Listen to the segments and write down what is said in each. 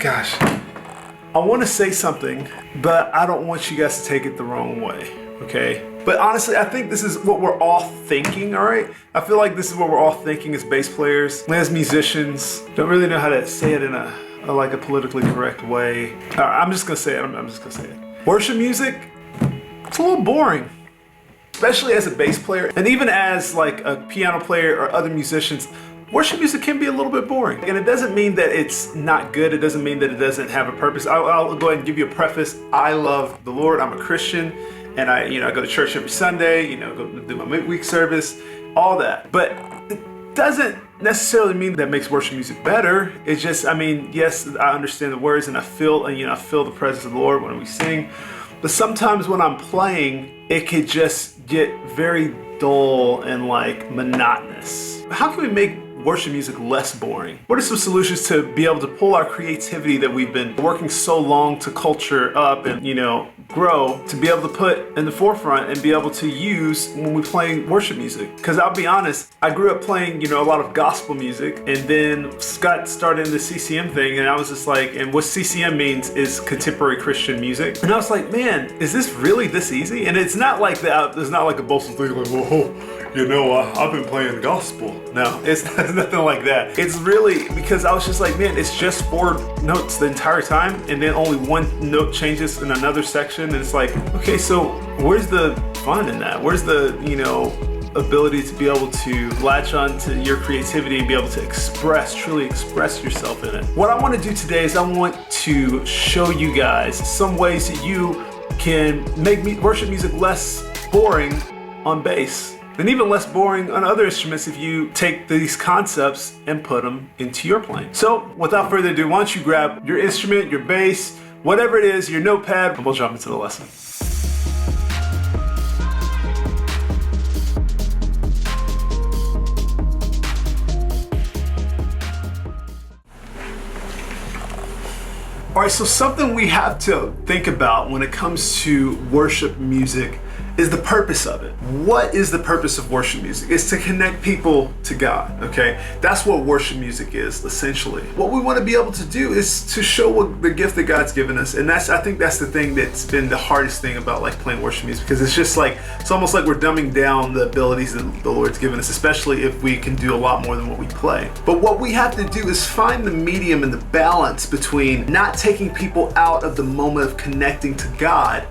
gosh, I want to say something, but I don't want you guys to take it the wrong way, okay? But honestly, I think this is what we're all thinking, all right? I feel like this is what we're all thinking as bass players, as musicians. Don't really know how to say it in a politically correct way. All right, I'm just gonna say it, I'm just gonna say it. Worship music, it's a little boring. Especially as a bass player, and even as like a piano player or other musicians, worship music can be a little bit boring. And it doesn't mean that it's not good. It doesn't mean that it doesn't have a purpose. I'll go ahead and give you a preface. I love the Lord. I'm a Christian, and I go to church every Sunday, go do my midweek service, all that. But it doesn't necessarily mean that makes worship music better. It's just, yes, I understand the words and I feel the presence of the Lord when we sing. But sometimes when I'm playing, it could just get very dull and like monotonous. How can we make worship music less boring? What are some solutions to be able to pull our creativity that we've been working so long to culture up and grow, to be able to put in the forefront and be able to use when we play worship music? Because I'll be honest, I grew up playing a lot of gospel music, and then Scott started in the CCM thing, and I was just like, and what CCM means is contemporary Christian music, and I was like, man, is this really this easy? And it's not like that. There's not like a boastful thing like, whoa, I've been playing gospel. No, it's nothing like that. It's really because I was just like, man, it's just 4 notes the entire time, and then only 1 note changes in another section, and it's like, okay, so where's the fun in that? Where's the, ability to be able to latch on to your creativity and be able to truly express yourself in it? What I want to do today is I want to show you guys some ways that you can make worship music less boring on bass, and even less boring on other instruments if you take these concepts and put them into your playing. So without further ado, why don't you grab your instrument, your bass, whatever it is, your notepad, and we'll jump into the lesson. All right, so something we have to think about when it comes to worship music is the purpose of it. What is the purpose of worship music? It's to connect people to God, okay? That's what worship music is, essentially. What we want to be able to do is to show what the gift that God's given us. And I think that's the thing that's been the hardest thing about like playing worship music, because it's just like, it's almost like we're dumbing down the abilities that the Lord's given us, especially if we can do a lot more than what we play. But what we have to do is find the medium and the balance between not taking people out of the moment of connecting to God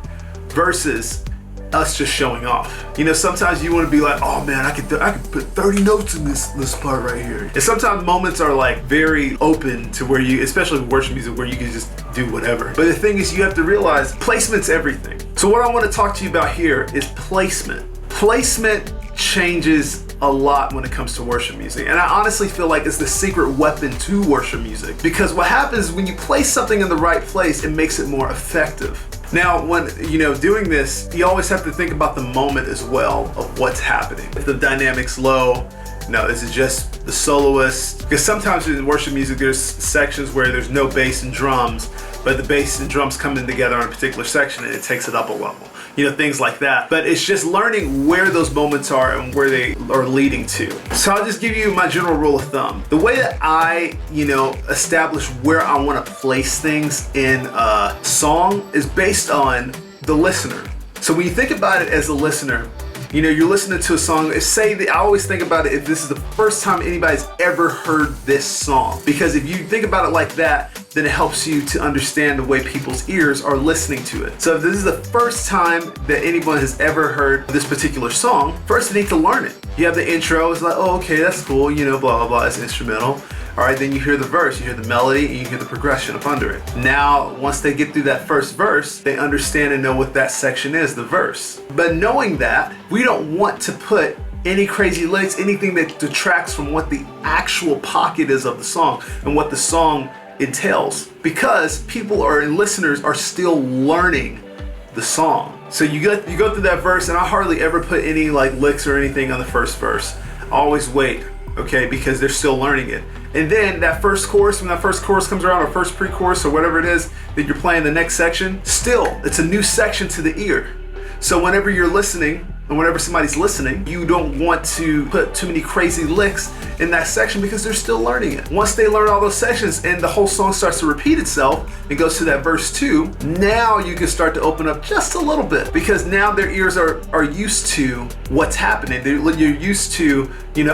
versus us just showing off. Sometimes you want to be like, oh man, I could put 30 notes in this part right here. And sometimes moments are like very open to where you, especially with worship music, where you can just do whatever. But the thing is, you have to realize placement's everything. So what I want to talk to you about here is placement. Placement changes a lot when it comes to worship music. And I honestly feel like it's the secret weapon to worship music, because what happens is when you place something in the right place, it makes it more effective. Now, when doing this, you always have to think about the moment as well of what's happening. If the dynamic's low, is it just the soloist? Because sometimes in worship music, there's sections where there's no bass and drums, but the bass and drums come in together on a particular section and it takes it up a level. Things like that. But it's just learning where those moments are and where they are leading to. So I'll just give you my general rule of thumb. The way that I, establish where I want to place things in a song is based on the listener. So when you think about it as a listener, you're listening to a song. I always think about it if this is the first time anybody's ever heard this song. Because if you think about it like that, then it helps you to understand the way people's ears are listening to it. So if this is the first time that anyone has ever heard this particular song, first they need to learn it. You have the intro, it's like, oh, okay, that's cool, blah, blah, blah, it's instrumental. All right, then you hear the verse, you hear the melody, and you hear the progression up under it. Now, once they get through that first verse, they understand and know what that section is, the verse. But knowing that, we don't want to put any crazy lyrics, anything that detracts from what the actual pocket is of the song and what the song entails, because people and listeners are still learning the song. So you go through that verse, and I hardly ever put any like licks or anything on the first verse. I always wait, okay, because they're still learning it. And then that first chorus, when that first chorus comes around, or first pre-chorus, or whatever it is that you're playing the next section, still, it's a new section to the ear. So whenever you're listening, And whenever somebody's listening, you don't want to put too many crazy licks in that section because they're still learning it. Once they learn all those sections and the whole song starts to repeat itself and goes to that verse 2, now you can start to open up just a little bit because now their ears are used to what's happening. You're used to,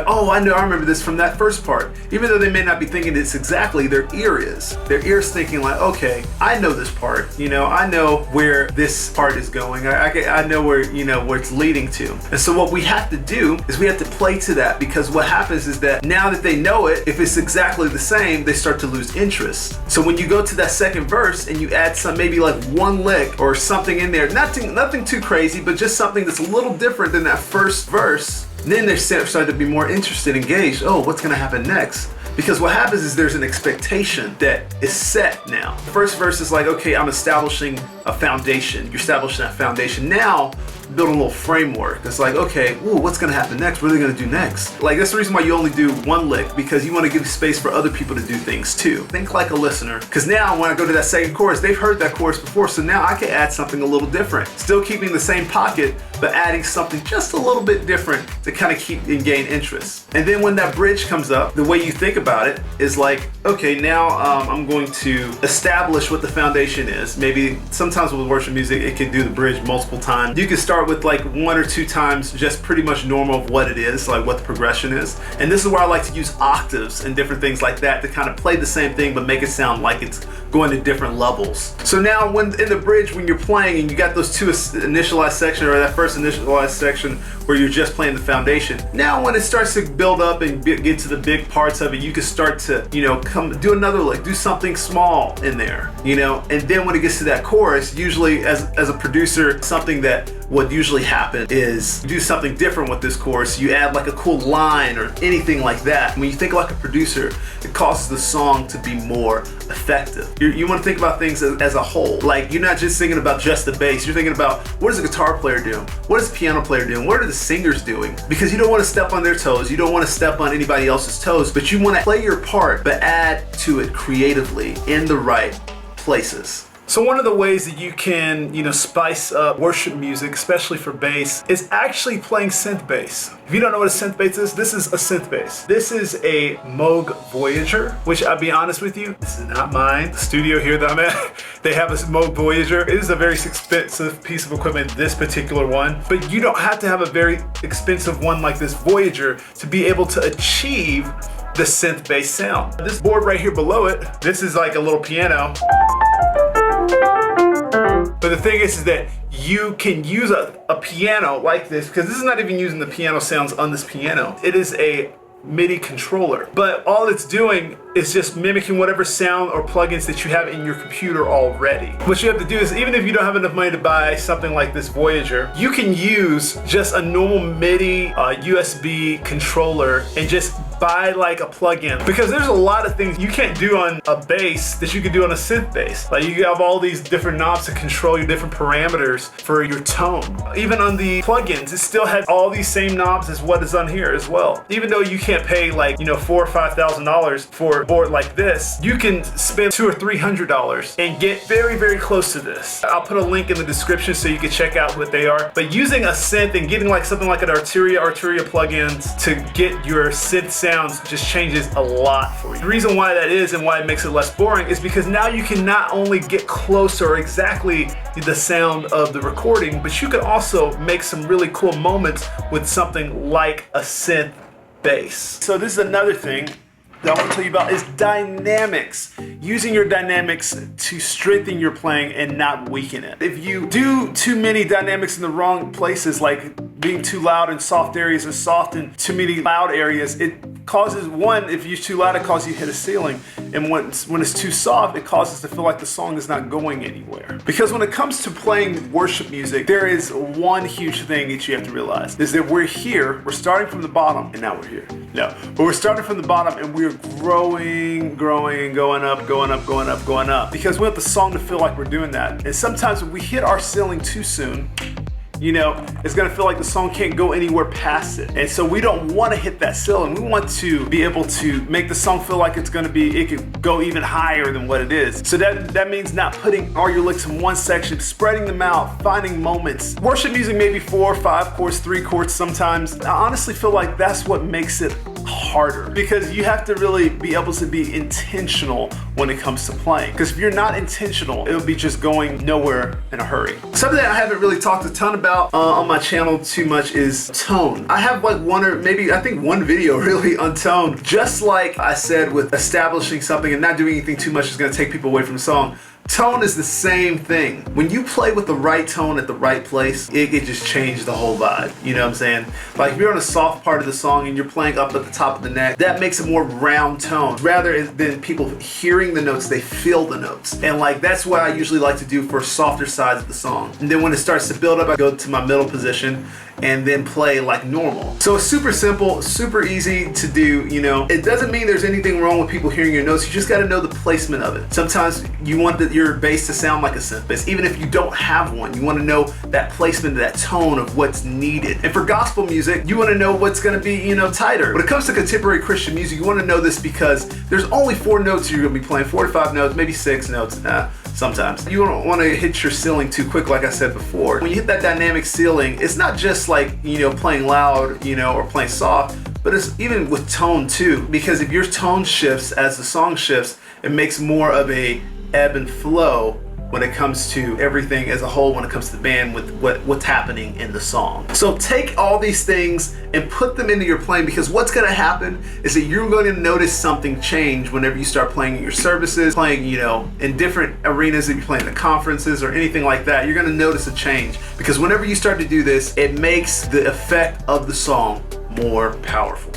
oh, I remember this from that first part. Even though they may not be thinking it's exactly, their ear is. Their ear's thinking like, okay, I know this part, I know where this part is going. I know where, where it's leading to. And so what we have to do is we have to play to that, because what happens is that now that they know it, if it's exactly the same, they start to lose interest. So when you go to that second verse and you add some, maybe like one lick or something in there, nothing too crazy, but just something that's a little different than that first verse, then they're starting to be more interested, engaged. Oh, what's gonna happen next? Because what happens is there's an expectation that is set now. The first verse is like, okay, I'm establishing a foundation. You're establishing that foundation. Now, build a little framework. It's like, okay, ooh, what's gonna happen next? What are they gonna do next? Like, that's the reason why you only do one lick, because you wanna give space for other people to do things too. Think like a listener. Because now when I go to that second chorus, they've heard that chorus before, so now I can add something a little different. Still keeping the same pocket, but adding something just a little bit different to kind of keep and gain interest. And then when that bridge comes up, the way you think about it is like, okay, now I'm going to establish what the foundation is. Maybe sometimes with worship music, it can do the bridge multiple times. You can start with like 1 or 2 times, just pretty much normal of what it is, like what the progression is. And this is where I like to use octaves and different things like that to kind of play the same thing, but make it sound like it's going to different levels. So now when in the bridge, when you're playing and you got those 2 initialized sections, or that first initialized section where you're just playing the foundation, now when it starts to build up and get to the big parts of it, you can start to, come do another lick, do something small in there, and then when it gets to that chorus, usually as a producer, something that would usually happen is do something different with this chorus. You add like a cool line or anything like that. When you think like a producer, it causes the song to be more effective. You want to think about things as a whole. Like, you're not just thinking about just the bass. You're thinking about, what is the guitar player doing? What is the piano player doing? What are the singers doing? Because you don't want to step on their toes. You don't want to step on anybody else's toes, but you want to play your part, but add to it creatively in the right places. So one of the ways that you can, spice up worship music, especially for bass, is actually playing synth bass. If you don't know what a synth bass is, this is a synth bass. This is a Moog Voyager, which I'll be honest with you, this is not mine. The studio here that I'm at, they have a Moog Voyager. It is a very expensive piece of equipment, this particular one, but you don't have to have a very expensive one like this Voyager to be able to achieve the synth bass sound. This board right here below it, this is like a little piano. But the thing is that you can use a piano like this, because this is not even using the piano sounds on this piano. It is a MIDI controller, but all it's doing is just mimicking whatever sound or plugins that you have in your computer already. What you have to do is, even if you don't have enough money to buy something like this Voyager, you can use just a normal MIDI USB controller and just buy like a plugin, because there's a lot of things you can't do on a bass that you can do on a synth bass. Like, you have all these different knobs to control your different parameters for your tone. Even on the plugins, it still has all these same knobs as what is on here as well. Even though you can't pay like, $4,000 or $5,000 for a board like this, you can spend $200 or $300 and get very, very close to this. I'll put a link in the description so you can check out what they are. But using a synth and getting like something like an Arturia plugins to get your synth sounds just changes a lot for you. The reason why that is, and why it makes it less boring, is because now you can not only get closer or exactly the sound of the recording, but you can also make some really cool moments with something like a synth bass. So this is another thing that I want to tell you about, is dynamics. Using your dynamics to strengthen your playing and not weaken it. If you do too many dynamics in the wrong places, like being too loud in soft areas or soft in too many loud areas, it causes, one, if you're too loud, it causes you to hit a ceiling. And when it's too soft, it causes to feel like the song is not going anywhere. Because when it comes to playing worship music, there is one huge thing that you have to realize, is that we're starting from the bottom, and now we're here. No, but we're starting from the bottom and we're growing, and going up. Because we want the song to feel like we're doing that. And sometimes when we hit our ceiling too soon, you know, it's gonna feel like the song can't go anywhere past it. And so we don't wanna hit that ceiling. We want to be able to make the song feel like it could go even higher than what it is. So that means not putting all your licks in one section, spreading them out, finding moments. Worship music maybe 4, 5 chords, 3 chords sometimes. I honestly feel like that's what makes it harder, because you have to really be able to be intentional when it comes to playing. Because if you're not intentional, it'll be just going nowhere in a hurry. Something that I haven't really talked a ton about on my channel too much is tone. I have like one or maybe I think one video really on tone. Just like I said with establishing something and not doing anything too much is going to take people away from the song. Tone is the same thing. When you play with the right tone at the right place, it can just change the whole vibe. You know what I'm saying? Like if you're on a soft part of the song and you're playing up at the top of the neck, that makes a more round tone. Rather than people hearing the notes, they feel the notes. And like that's what I usually like to do for softer sides of the song. And then when it starts to build up, I go to my middle position and then play like normal. So it's super simple, super easy to do, you know. It doesn't mean there's anything wrong with people hearing your notes. You just gotta know the placement of it. Sometimes you want your bass to sound like a synth bass. Even if you don't have one, you wanna know that placement, that tone of what's needed. And for gospel music, you wanna know what's gonna be, you know, tighter. When it comes to contemporary Christian music, you wanna know this because there's only 4 notes you're gonna be playing, 4 to 5 notes, maybe 6 notes. Sometimes. You don't want to hit your ceiling too quick, like I said before. When you hit that dynamic ceiling, it's not just like, you know, playing loud, you know, or playing soft, but it's even with tone too. Because if your tone shifts as the song shifts, it makes more of a ebb and flow when it comes to everything as a whole, when it comes to the band with what's happening in the song. So take all these things and put them into your playing, because what's gonna happen is that you're going to notice something change whenever you start playing in your services, playing, you know, in different arenas, if you're playing at conferences or anything like that, you're gonna notice a change. Because whenever you start to do this, it makes the effect of the song more powerful.